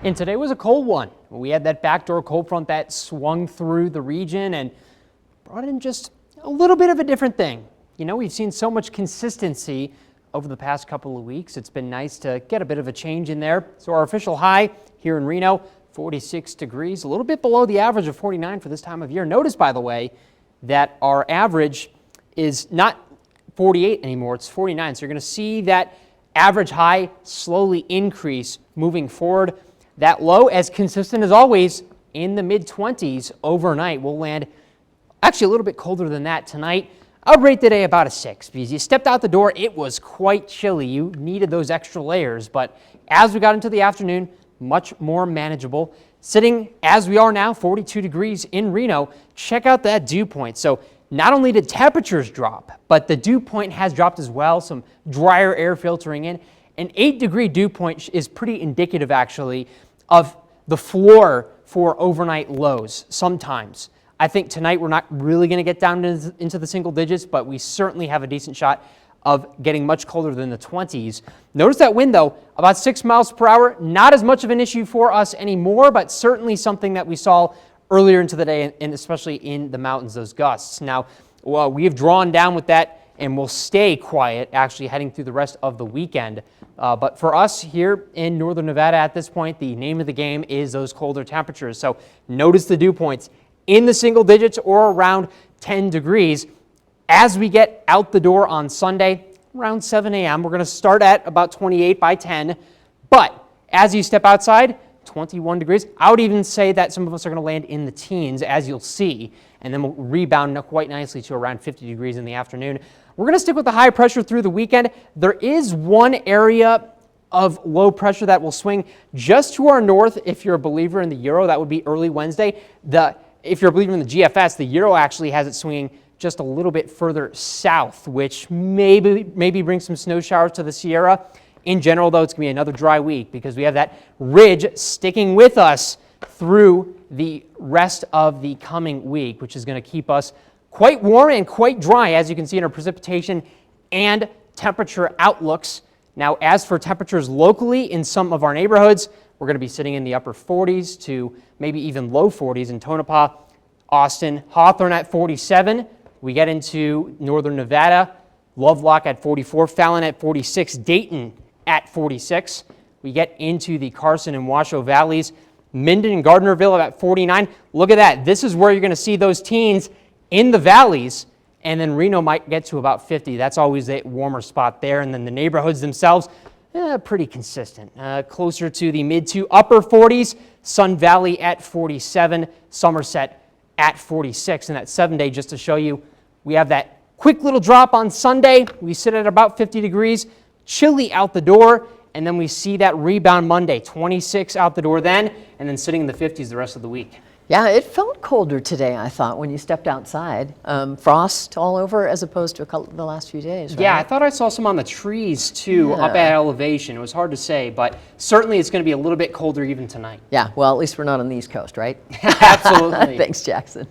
And today was a cold one. We had that backdoor cold front that swung through the region and brought in just a little bit of a different thing. You know, we've seen so much consistency over the past couple of weeks. It's been nice to get a bit of a change in there. So our official high here in Reno, 46 degrees, a little bit below the average of 49 for this time of year. Notice, by the way, that our average is not 48 anymore, it's 49. So you're going to see that average high slowly increase moving forward. That low, as consistent as always, in the mid-20s overnight. We'll land actually a little bit colder than that tonight. I'll rate today about a 6 because you stepped out the door, it was quite chilly. You needed those extra layers, but as we got into the afternoon, much more manageable. Sitting as we are now, 42 degrees in Reno. Check out that dew point. So not only did temperatures drop, but the dew point has dropped as well, some drier air filtering in. An 8-degree dew point is pretty indicative, actually, of the floor for overnight lows sometimes. I think tonight we're not really going to get down into the single digits, but we certainly have a decent shot of getting much colder than the 20s. Notice that wind, though, about 6 miles per hour. Not as much of an issue for us anymore, but certainly something that we saw earlier into the day, and especially in the mountains, those gusts. Now, we have drawn down with that, and we'll stay quiet, actually, heading through the rest of the weekend. But for us here in northern Nevada at this point, the name of the game is those colder temperatures. So notice the dew points in the single digits or around 10 degrees. As we get out the door on Sunday, around 7 a.m., we're going to start at about 28 by 10. But as you step outside, 21 degrees. I would even say that some of us are going to land in the teens, as you'll see, and then we'll rebound quite nicely to around 50 degrees in the afternoon. We're going to stick with the high pressure through the weekend. There is one area of low pressure that will swing just to our north. If you're a believer in the Euro, that would be early Wednesday. If you're a believer in the GFS, the Euro actually has it swinging just a little bit further south, which maybe brings some snow showers to the Sierra. In general, though, it's going to be another dry week because we have that ridge sticking with us through the rest of the coming week, which is going to keep us quite warm and quite dry, as you can see in our precipitation and temperature outlooks. Now, as for temperatures locally in some of our neighborhoods, we're going to be sitting in the upper 40s to maybe even low 40s in Tonopah, Austin, Hawthorne at 47. We get into northern Nevada, Lovelock at 44, Fallon at 46, Dayton at 46. We get into the Carson and Washoe valleys, Minden and Gardnerville at 49. Look at that. This is where you're going to see those teens in the valleys, and then Reno might get to about 50. That's always a warmer spot there. And then the neighborhoods themselves, pretty consistent. Closer to the mid to upper 40s, Sun Valley at 47, Somerset at 46. And that 7-day, just to show you, we have that quick little drop on Sunday. We sit at about 50 degrees, chilly out the door, and then we see that rebound Monday, 26 out the door then, and then sitting in the 50s the rest of the week. Yeah, it felt colder today, I thought, when you stepped outside. Frost all over as opposed to the last few days, right? Yeah, I thought I saw some on the trees, too, up at elevation. It was hard to say, but certainly it's going to be a little bit colder even tonight. Yeah, well, at least we're not on the East Coast, right? Absolutely. Thanks, Jackson.